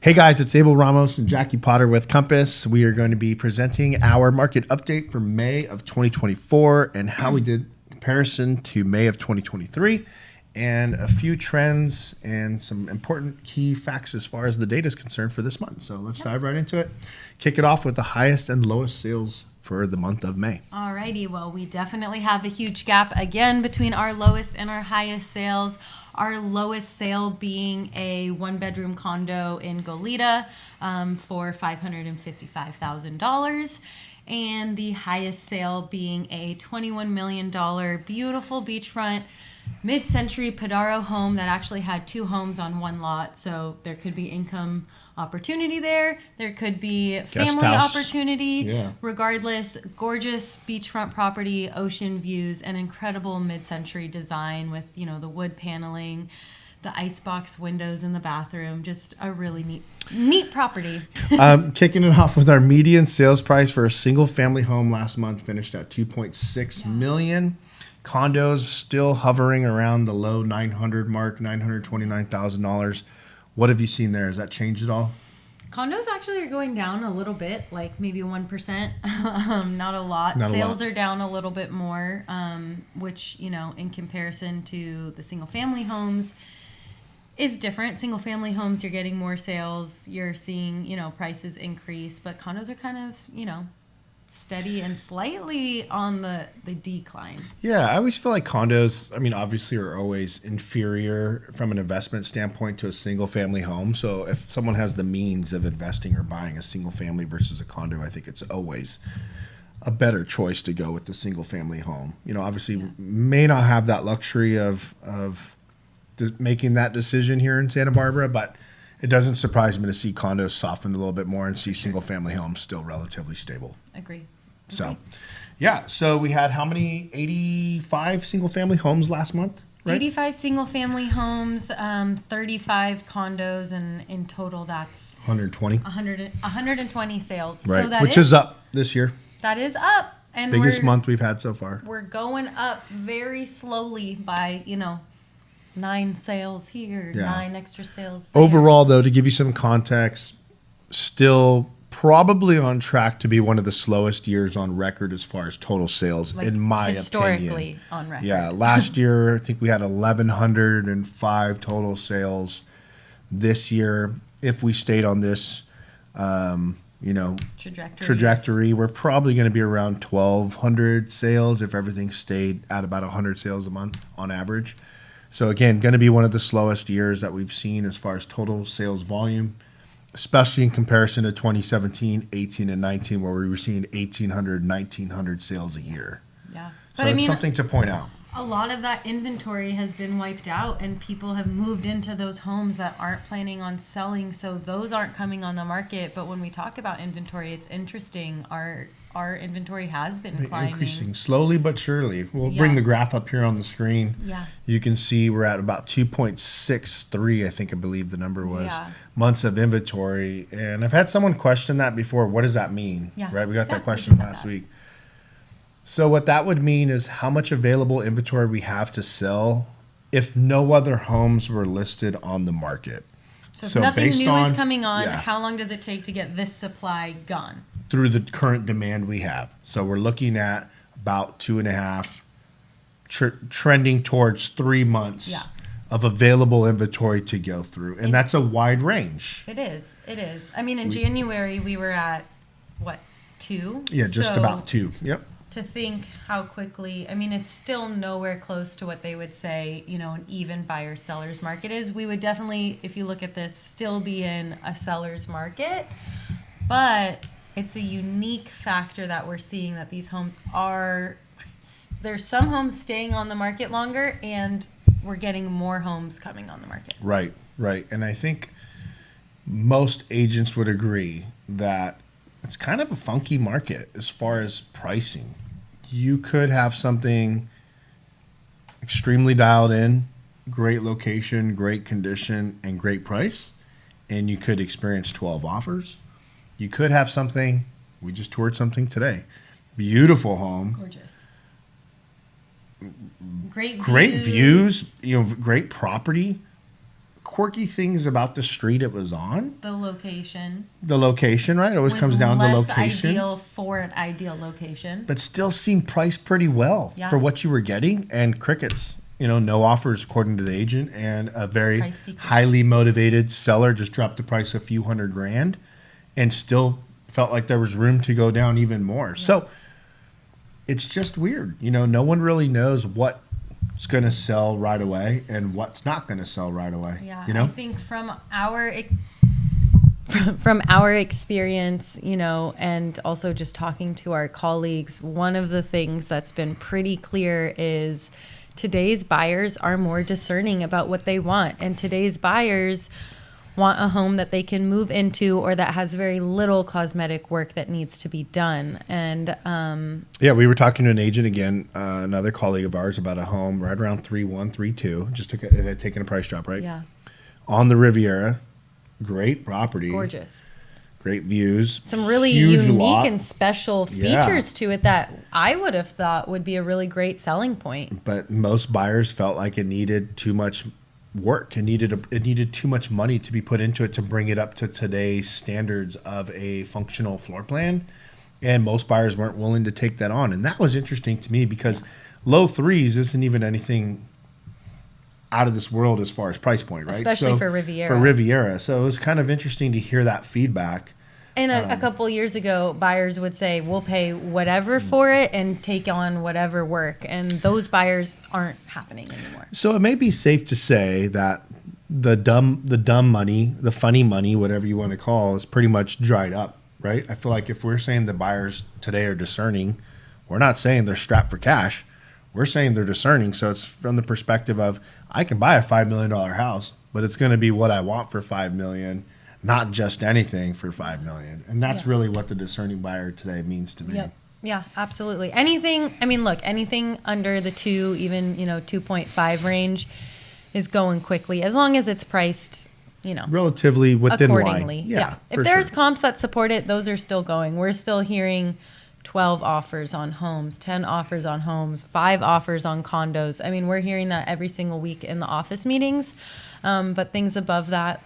Hey guys, it's Abel Ramos and Jackie Potter with Compass. We are going to be presenting our market update for May of 2024 and how we did in comparison to May of 2023 and a few trends and some important key facts as far as the data is concerned for this month. So let's dive right into it. Kick it off with the highest and lowest sales for the month of May. Alrighty, well, we definitely have a huge gap again between our lowest and our highest sales. Our lowest sale being a one-bedroom condo in Goleta for $555,000. And the highest sale being a $21 million beautiful beachfront mid-century Padaro home that actually had two homes on one lot. So there could be income opportunity there. There could be family opportunity. Yeah. Regardless, gorgeous beachfront property, ocean views, and incredible mid-century design with, you know, the wood paneling, the icebox windows in the bathroom. Just a really neat property. Kicking it off with our median sales price for a single family home last month finished at $2.6 million. Condos still hovering around the low 900 mark, $929,000. What have you seen there? Has that changed at all? Condos actually are going down a little bit, like maybe 1%, not a lot. Sales are down a little bit more, which, you know, in comparison to the single family homes is different. Single family homes, you're getting more sales. You're seeing, you know, prices increase, but condos are kind of, you know, steady and slightly on the decline. Yeah, I always feel like condos, I mean, obviously are always inferior from an investment standpoint to a single family home. So if someone has the means of investing or buying a single family versus a condo, I think it's always a better choice to go with the single family home. You know, obviously may not have that luxury of making that decision here in Santa Barbara, but it doesn't surprise me to see condos soften a little bit more and see single family homes still relatively stable. Agree. So, yeah. So we had how many? 85 single family homes last month, right? 85 single family homes, 35 condos, and in total that's 120 sales. Right, so that which is up this year. That is up. And biggest month we've had so far. We're going up very slowly by, you know, 9 sales here, 9 extra sales there. Overall, though, to give you some context, still probably on track to be one of the slowest years on record as far as total sales, like in my historically opinion. On record. Yeah, last year I think we had 1,105 total sales. This year, if we stayed on this, trajectory, we're probably going to be around 1,200 sales if everything stayed at about 100 sales a month on average. So again, going to be one of the slowest years that we've seen as far as total sales volume, especially in comparison to 2017, 18, and 19, where we were seeing 1,800, 1,900 sales a year. Yeah. So it's something to point out. A lot of that inventory has been wiped out and people have moved into those homes that aren't planning on selling. So those aren't coming on the market. But when we talk about inventory, it's interesting. Our inventory has been climbing. Increasing slowly but surely. We'll bring the graph up here on the screen. Yeah. You can see we're at about 2.63, I believe the number was, months of inventory. And I've had someone question that before. What does that mean? Yeah. Right? We got that question last week. So what that would mean is how much available inventory we have to sell if no other homes were listed on the market. So if nothing new is coming on, how long does it take to get this supply gone? Through the current demand we have. So we're looking at about 2.5, trending towards 3 months of available inventory to go through. And that's a wide range. It is. I mean, in January, we were at, 2? Yeah, just about 2. Yep. To think how quickly, I mean, it's still nowhere close to what they would say, you know, an even buyer-seller's market is. We would definitely, if you look at this, still be in a seller's market. But it's a unique factor that we're seeing that these homes there's some homes staying on the market longer and we're getting more homes coming on the market. Right. And I think most agents would agree that it's kind of a funky market as far as pricing. You could have something extremely dialed in, great location, great condition, and great price, and you could experience 12 offers. You could have something, we just toured something today, beautiful home. Gorgeous. Great views, you know, great property, quirky things about the street it was on. The location. The location, right? It always comes down to location. Ideal for an ideal location. But still seemed priced pretty well for what you were getting. And crickets, no offers according to the agent. And a very highly motivated seller just dropped the price a few $100,000 and still felt like there was room to go down even more. Yeah. So it's just weird. No one really knows what's going to sell right away and what's not going to sell right away. Yeah, I think from our experience, and also just talking to our colleagues, one of the things that's been pretty clear is today's buyers are more discerning about what they want. And today's buyers want a home that they can move into or that has very little cosmetic work that needs to be done. And we were talking to an agent again, another colleague of ours, about a home right around 3.1, 3.2. It had taken a price drop, right? Yeah. On the Riviera, great property, gorgeous, great views, some really unique and special features to it that I would have thought would be a really great selling point. But most buyers felt like it needed too much work. It needed too much money to be put into it to bring it up to today's standards of a functional floor plan, and most buyers weren't willing to take that on. And that was interesting to me because low threes isn't even anything out of this world as far as price point, right? Especially for Riviera. So it was kind of interesting to hear that feedback. And a couple years ago, buyers would say, we'll pay whatever for it and take on whatever work. And those buyers aren't happening anymore. So it may be safe to say that the dumb money, the funny money, whatever you want to call, is pretty much dried up, right? I feel like if we're saying the buyers today are discerning, we're not saying they're strapped for cash. We're saying they're discerning. So it's from the perspective of, I can buy a $5 million house, but it's going to be what I want for $5 million. Not just anything for $5 million. And that's really what the discerning buyer today means to me. Yep. Yeah, absolutely. Anything under the 2, even, 2.5 range is going quickly, as long as it's priced, relatively within accordingly. line. Yeah. If there's comps that support it, those are still going. We're still hearing 12 offers on homes, 10 offers on homes, 5 offers on condos. I mean, we're hearing that every single week in the office meetings. But things above that,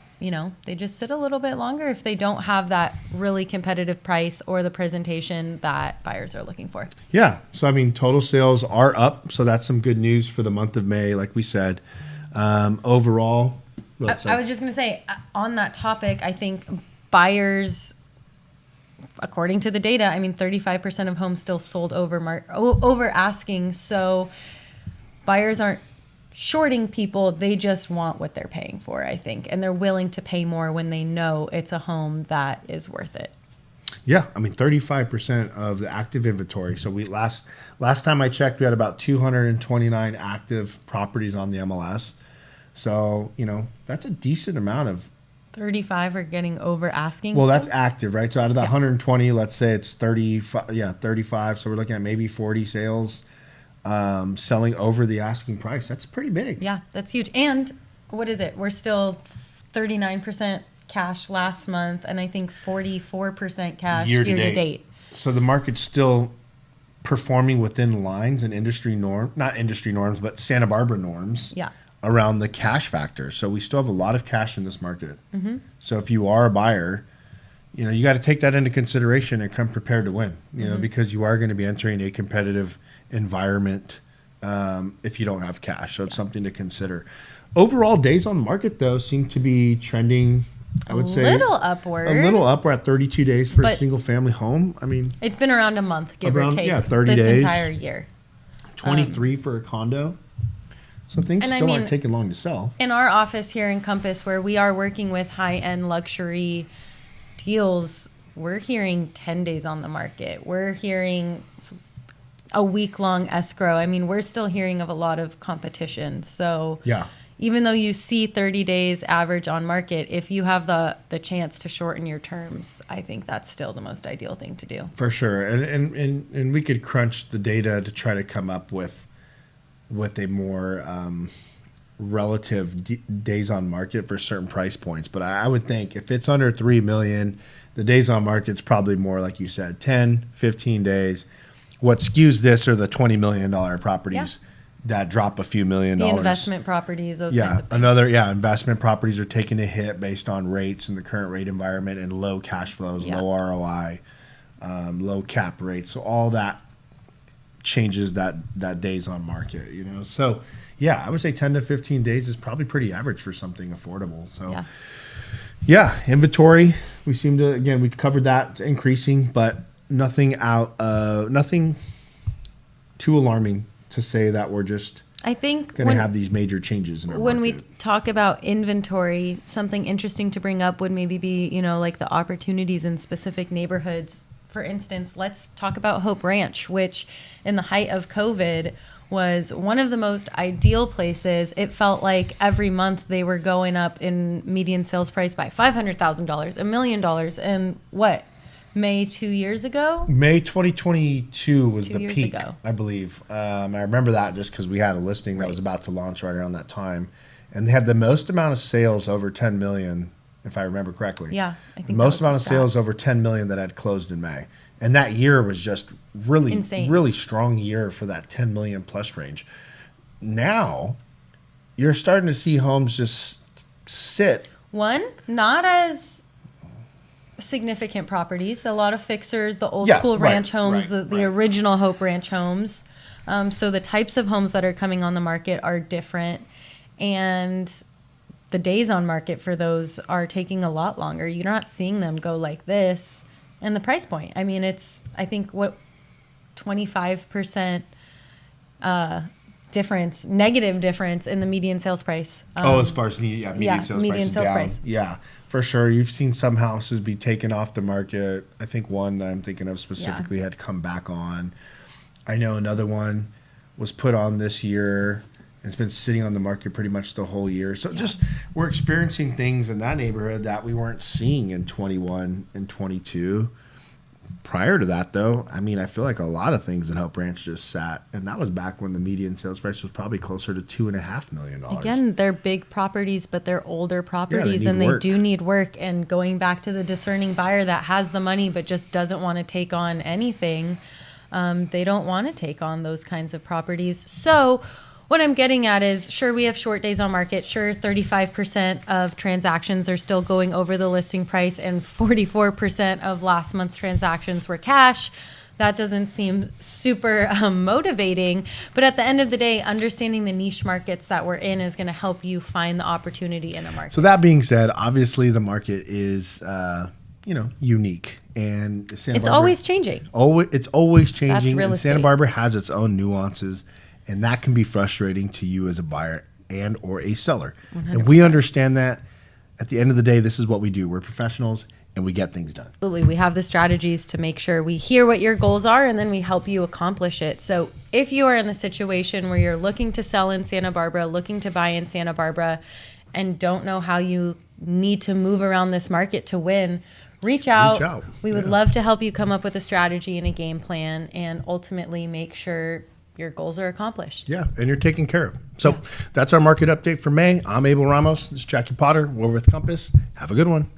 they just sit a little bit longer if they don't have that really competitive price or the presentation that buyers are looking for. Yeah. So, total sales are up. So that's some good news for the month of May, like we said. Overall. I was just going to say, on that topic, I think buyers, according to the data, 35% of homes still sold over asking. So buyers aren't shorting people, they just want what they're paying for, I think. And they're willing to pay more when they know it's a home that is worth it. Yeah, 35% of the active inventory. So we last time I checked, we had about 229 active properties on the MLS. So, that's a decent amount of 35 are getting over asking. Well, that's active, right? So out of that 120, let's say it's 35. Yeah, 35. So we're looking at maybe 40 sales selling over the asking price. That's pretty big. Yeah, that's huge. And what is it? We're still 39% cash last month, and I think 44% cash year to date. So the market's still performing within lines and not industry norms, but Santa Barbara norms. Yeah. Around the cash factor. So we still have a lot of cash in this market. Mm-hmm. So if you are a buyer, you got to take that into consideration and come prepared to win, because you are going to be entering a competitive environment if you don't have cash. So it's something to consider. Overall, days on market, though, seem to be trending, I would say, a little upward. We're at 32 days for a single family home. It's been around a month, give or take. Yeah, 30 this days. Entire year. 23 for a condo. So things still aren't taking long to sell. In our office here in Compass, where we are working with high-end luxury deals, we're hearing 10 days on the market. We're hearing a week-long escrow. We're still hearing of a lot of competition. So even though you see 30 days average on market, if you have the chance to shorten your terms, I think that's still the most ideal thing to do. For sure. And we could crunch the data to try to come up with a more relative days on market for certain price points. But I would think if it's under 3 million, the days on market's probably more, like you said, 10, 15 days. What skews this are the $20 million properties that drop a few $1 million. The investment properties, those kinds of things. Investment properties are taking a hit based on rates and the current rate environment and low cash flows, low ROI, low cap rates. So all that changes that days on market, you know. So yeah, I would say 10 to 15 days is probably pretty average for something affordable. So yeah, inventory, we seem to, again, we covered that, increasing, but nothing too alarming to say that we're just I think going to have these major changes in our when market. we talk about inventory, something interesting to bring up would maybe be, you know, like the opportunities in specific neighborhoods. For instance, let's talk about Hope Ranch, which in the height of COVID was one of the most ideal places. It felt like every month they were going up in median sales price by $500,000, $1 million. And what? May 2 years ago? May 2022 was 2 the years peak, ago. I believe. I remember that just because we had a listing that was about to launch right around that time. And they had the most amount of sales over 10 million, if I remember correctly. Yeah, I think the most amount of sales over 10 million that had closed in May. And that year was just really, insane. Really strong year for that 10 million plus range. Now, you're starting to see homes just sit. One, not as significant properties. A lot of fixers, the old school ranch homes, the original Hope Ranch homes. So the types of homes that are coming on the market are different. And the days on market for those are taking a lot longer. You're not seeing them go like this. And the price point, I mean, it's, I think, 25% difference, negative difference in the median sales price. As far as median sales price. Yeah, for sure. You've seen some houses be taken off the market. I think one that I'm thinking of specifically had come back on. I know another one was put on this year. It's been sitting on the market pretty much the whole year. So just we're experiencing things in that neighborhood that we weren't seeing in 21 and 22. Prior to that, though, I mean, I feel like a lot of things in Hope Ranch just sat. And that was back when the median sales price was probably closer to $2.5 million. Again, they're big properties, but they're older properties and they do need work. And going back to the discerning buyer that has the money but just doesn't want to take on anything, they don't want to take on those kinds of properties. So what I'm getting at is, sure, we have short days on market. Sure, 35% of transactions are still going over the listing price and 44% of last month's transactions were cash. That doesn't seem super motivating. But at the end of the day, understanding the niche markets that we're in is going to help you find the opportunity in a market. So that being said, obviously the market is, unique. And it's always changing. It's always changing. That's real and estate. Santa Barbara has its own nuances. And that can be frustrating to you as a buyer and or a seller. 100%. And we understand that. At the end of the day, this is what we do. We're professionals and we get things done. Absolutely. We have the strategies to make sure we hear what your goals are and then we help you accomplish it. So if you are in the situation where you're looking to sell in Santa Barbara, looking to buy in Santa Barbara, and don't know how you need to move around this market to win, reach out. We would love to help you come up with a strategy and a game plan and ultimately make sure your goals are accomplished. Yeah, and you're taken care of. So that's our market update for May. I'm Abel Ramos. This is Jackie Potter. We're with Compass. Have a good one.